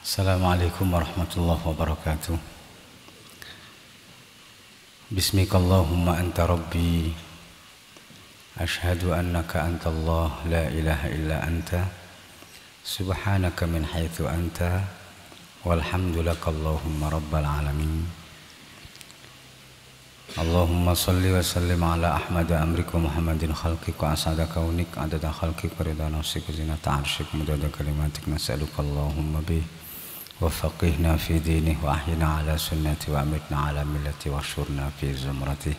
Assalamualaikum warahmatullahi wabarakatuh. Bismikallahumma anta rabbi ashhadu annaka antallah la ilaha illa anta subhanaka min haitsu anta walhamdulillahillahumma rabbal alamin. Allahumma salli wa sallim ala Ahmad amrik wa Muhammadin khalqik wa asada kaunik adada khalqik wa ridha nafsik wa zinata arsyik mudada kalimatik nas'aluka Allahumma bih وفقهنا في دينه وأحينا على سنته وأمتنا على ملته واشرنا في زمرته.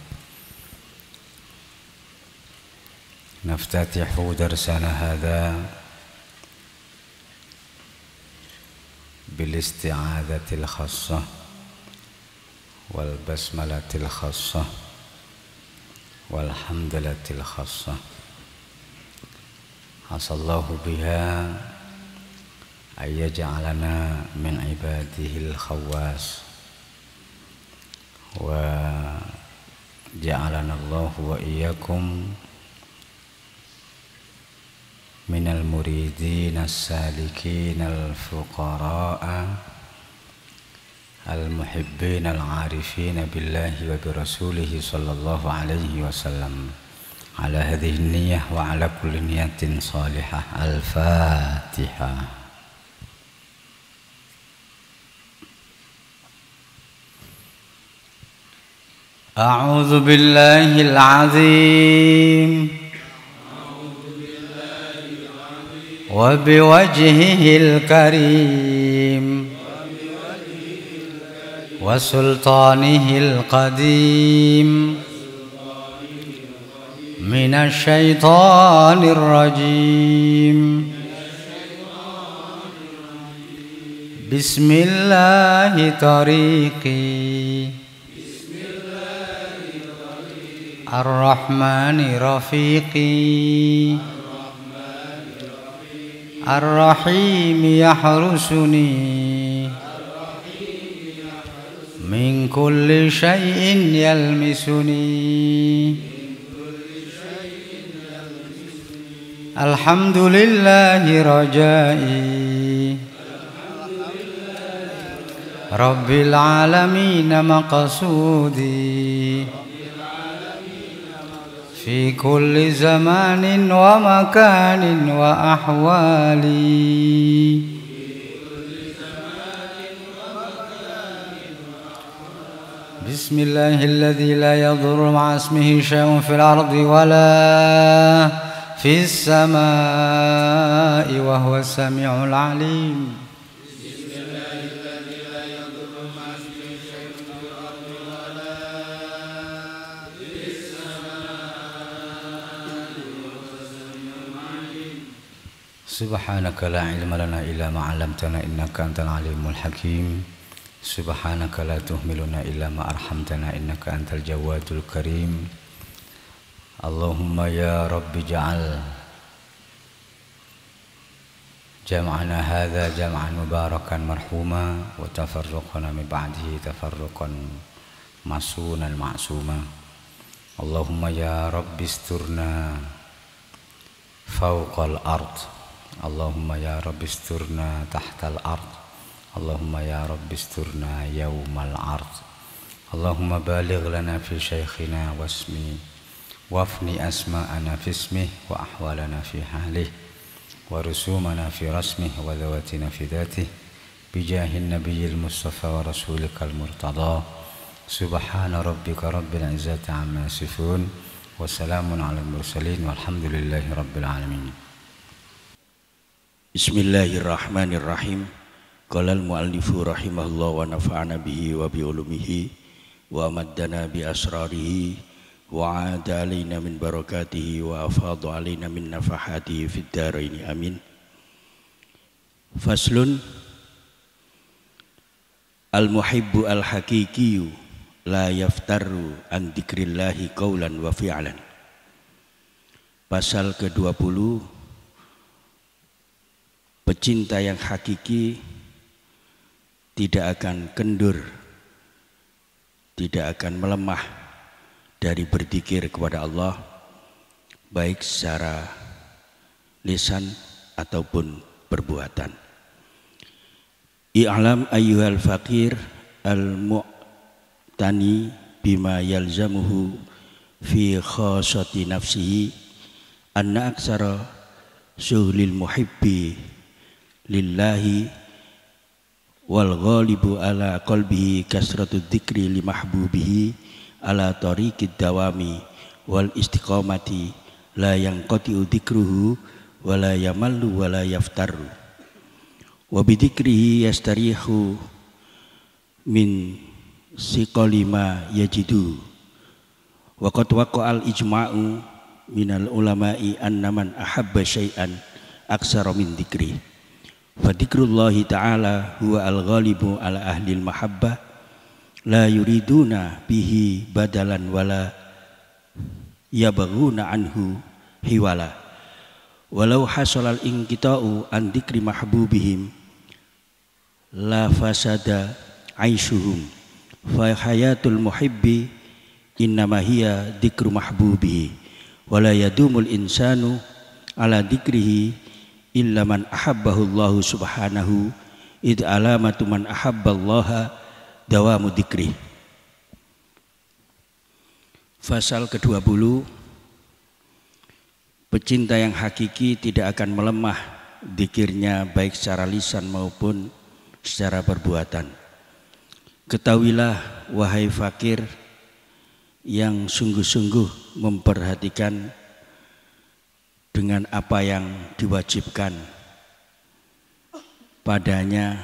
نفتتح درسنا هذا بالاستعاذة الخاصة والبسملة الخاصة والحمدلة الخاصة عسى الله بها أن يجعلنا من عباده الخواص وجعلنا الله وإياكم من المريدين السالكين الفقراء المحبين العارفين بالله وبرسوله صلى الله عليه وسلم على هذه النية وعلى كل نية صالحة. الفاتحة. أعوذ بالله العظيم وبوجهه الكريم وسلطانه القديم من الشيطان الرجيم. بسم الله طريقي الرحمن رفيقي الرحيم يحرسني من كل شيء يلمسني. الحمد لله رجائي رب العالمين مقصودي في كل زمان ومكان وأحوالي. بسم الله الذي لا يضر مع اسمه شيء في الأرض ولا في السماء وهو السميع العليم. سبحانك لا علم لنا إلا ما علمتنا إنك أنت العليم الحكيم. سبحانك لا تهملنا إلا ما أرحمتنا إنك أنت الجواد الكريم. اللهم يا رب اجعل جمعنا هذا جمعا مباركا مرحوما وتفرقنا من بعده تفرقا معصونا معصوما. اللهم يا رب استرنا فوق الأرض. اللهم يا رب استرنا تحت الأرض. اللهم يا رب استرنا يوم العرض. اللهم بالغ لنا في شيخنا واسمه وافني أسماءنا في اسمه وأحوالنا في حاله ورسومنا في رسمه وذواتنا في ذاته بجاه النبي المصطفى ورسولك المرتضى. سبحان ربك رب العزة عما يصفون وسلام على المرسلين والحمد لله رب العالمين. Bismillahirrahmanirrahim. Qala al-muallifu rahimahullah wa nafa'ana bihi wa bi ulumihi wa amaddana bi asrarihi wa aada alaina min barakatihi wa afadha alaina min nafahatihi fid dharain amin. Faslun. Al-muhibbu al-haqiqiyyu la yaftaru an dzikrillahi qawlan wa fi'lan. Pasal ke-20. Pecinta yang hakiki tidak akan kendur, tidak akan melemah dari berzikir kepada Allah, baik secara lisan ataupun perbuatan. I'lam ayyuhal faqir al-mu'tani bima yalzamuhu fi khasati nafsihi anna aksara syughlil muhibbi lillahi wal ghalibu ala qalbihi kasratu dzikri li mahbubihi ala tariqid dawami wal istiqamati la yanqati'u dzikruhu wa la yamallu wa la yaftaru wa bidzikrihi yastarihu min siqali ma yajidu wa qad waqa'al ijma'u minal ulama'i anna man ahabba syai'an aksara min dzikri fa dzikrullahi ta'ala huwa al-ghalibu ala ahli al-mahabbah la yuriduna bihi badalan wala yabghuna anhu hiwala walau hasalal inqita'u an dzikri mahbubihim la fasada aishuhum fa hayatul muhibbi innama hiya dzikru mahbubihi wala yadumul insanu ala dzikrihi illa man ahabbahu Allah subhanahu id alamatu man ahabballaha dawamu dzikri. Pasal ke-20, pecinta yang hakiki tidak akan melemah dzikirnya baik secara lisan maupun secara perbuatan. Ketahuilah wahai fakir yang sungguh-sungguh memperhatikan dengan apa yang diwajibkan padanya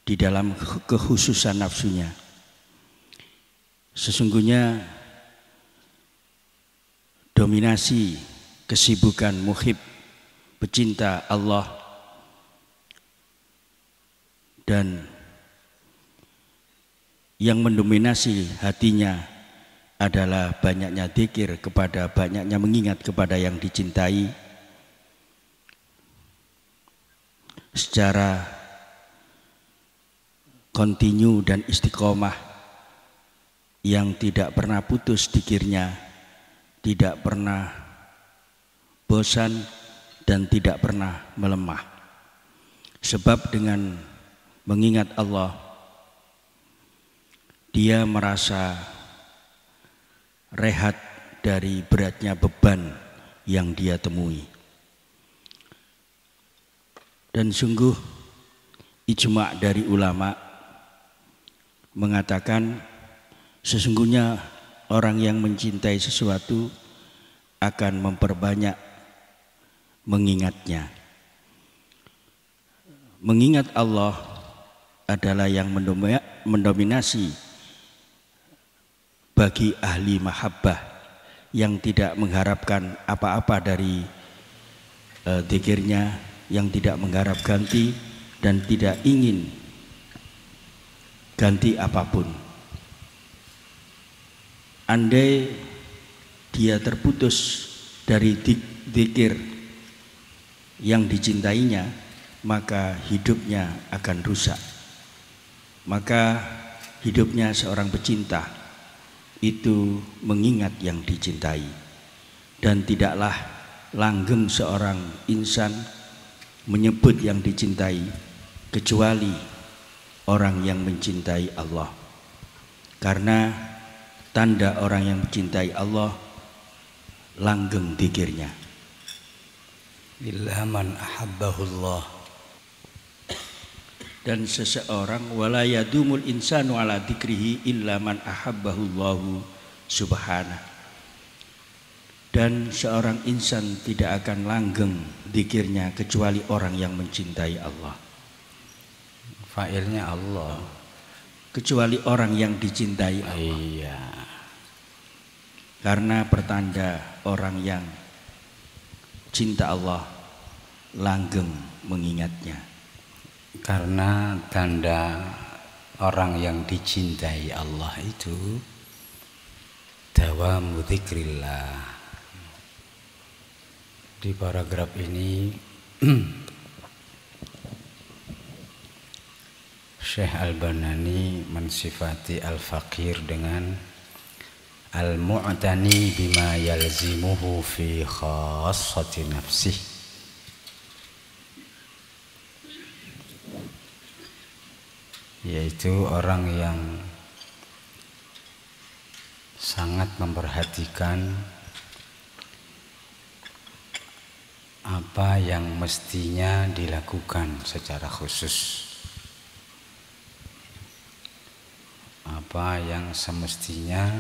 di dalam kekhususan nafsunya. Sesungguhnya dominasi kesibukan muhib pecinta Allah dan yang mendominasi hatinya adalah banyaknya dzikir kepada banyaknya mengingat kepada yang dicintai secara kontinu dan istiqomah yang tidak pernah putus dzikirnya, tidak pernah bosan dan tidak pernah melemah. Sebab dengan mengingat Allah dia merasa rehat dari beratnya beban yang dia temui. Dan sungguh ijma' dari ulama mengatakan sesungguhnya orang yang mencintai sesuatu akan memperbanyak mengingatnya. Mengingat Allah adalah yang mendominasi bagi ahli mahabbah yang tidak mengharapkan apa-apa dari dzikirnya, yang tidak mengharap ganti dan tidak ingin ganti apapun. Andai dia terputus dari dzikir yang dicintainya, maka hidupnya akan rusak. Maka hidupnya seorang pecinta itu mengingat yang dicintai, dan tidaklah langgeng seorang insan menyebut yang dicintai kecuali orang yang mencintai Allah. Karena tanda orang yang mencintai Allah langgeng dzikirnya. Illa man ahabbahullah. Dan seseorang wala yadumul insanu ala dzikrihi illa man ahabbahullahu subhanahu. Dan seorang insan tidak akan langgeng dzikirnya kecuali orang yang mencintai Allah. Fa'ilnya Allah. Kecuali orang yang dicintai Allah. Iya. Karena pertanda orang yang cinta Allah langgeng mengingatnya. Karena tanda orang yang dicintai Allah itu dawamu dzikrillah. Di paragraf ini Syekh Al-Banani mensifati al-faqir dengan al-mu'tani bima yalzimuhu fi khassati nafsih. yaitu orang yang sangat memperhatikan apa yang mestinya dilakukan secara khusus, apa yang semestinya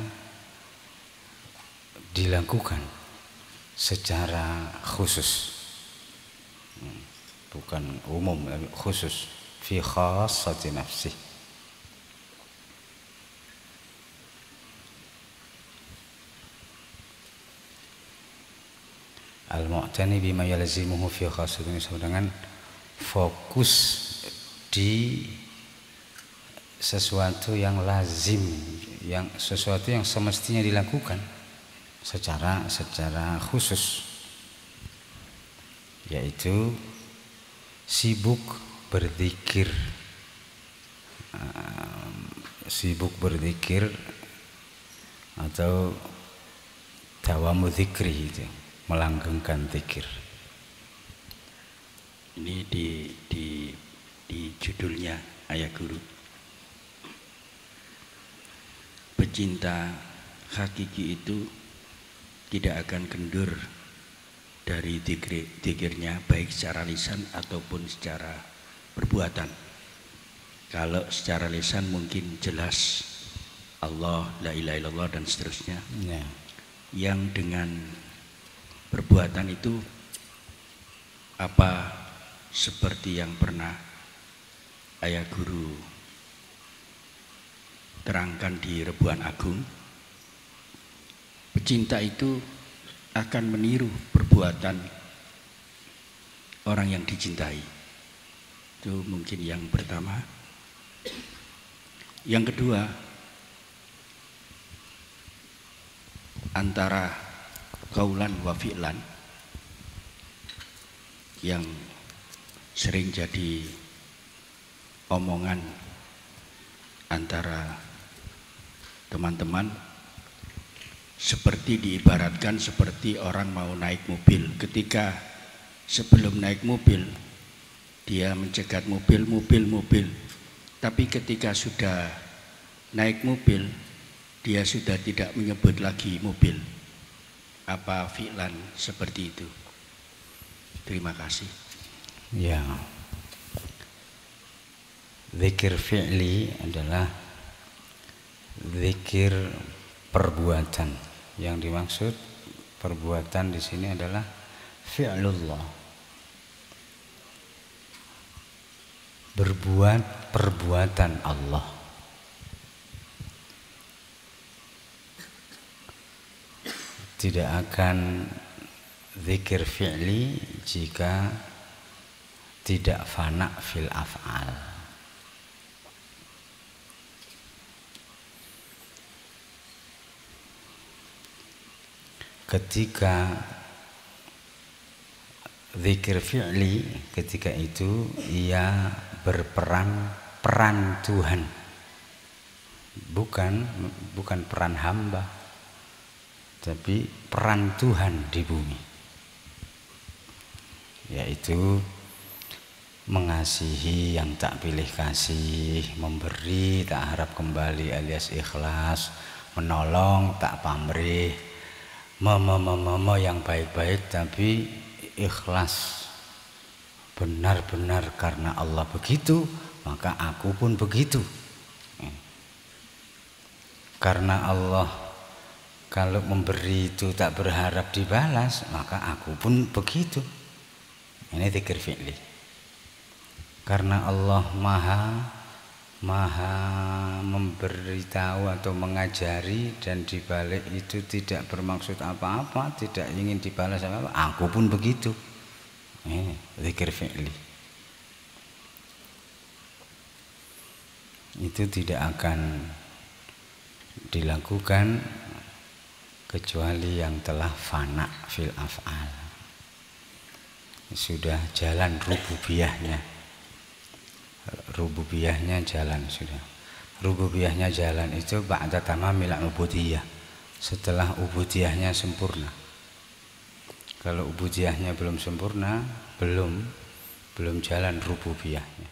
dilakukan secara khusus, bukan umum, khusus, fi khassati nafsih. Al-mu'tani bima yalzimuhu fi khassatin, dengan fokus di sesuatu yang lazim, yang sesuatu yang semestinya dilakukan secara khusus, yaitu sibuk berzikir, atau dawamu dzikri, itu melanggengkan zikir. Ini di judulnya ayat guru. Pecinta hakiki itu tidak akan kendur dari zikirnya, baik secara lisan ataupun secara perbuatan. Kalau secara lisan mungkin jelas Allah, la ilaha illallah dan seterusnya. Ya. Yang dengan perbuatan itu apa seperti yang pernah ayah guru terangkan di Rebuan Agung, pecinta itu akan meniru perbuatan orang yang dicintai. Itu mungkin yang pertama. Yang kedua, antara qaulan wa fi'lan yang sering jadi omongan antara teman-teman, seperti diibaratkan seperti orang mau naik mobil. Ketika sebelum naik mobil dia mencegat mobil, tapi ketika sudah naik mobil dia sudah tidak menyebut lagi mobil. Apa fi'lan seperti itu? Terima kasih. Ya, zikir fi'li adalah zikir perbuatan. Yang dimaksud perbuatan di sini adalah fi'lullah, berbuat perbuatan Allah. Tidak akan zikir fi'li jika tidak fana fil af'al. Ketika zikir fi'li, ketika itu ia berperan Tuhan, bukan peran hamba, tapi peran Tuhan di bumi, yaitu mengasihi yang tak pilih kasih, memberi tak harap kembali alias ikhlas, menolong tak pamrih, yang baik-baik tapi ikhlas, benar-benar karena Allah begitu maka aku pun begitu. Karena Allah kalau memberi itu tak berharap dibalas, maka aku pun begitu. Ini zikir fi'li. Karena Allah maha memberitahu atau mengajari, dan dibalik itu tidak bermaksud apa-apa, tidak ingin dibalas apa-apa, aku pun begitu. Ini zikir fi'li. Itu tidak akan dilakukan kecuali yang telah fana fil af'al, sudah jalan rububiyahnya jalan, sudah rububiyahnya jalan. Itu ba'da tamamil ubudiyah, setelah ubudiyahnya sempurna. Kalau ubudiyahnya belum sempurna, belum jalan rububiyahnya.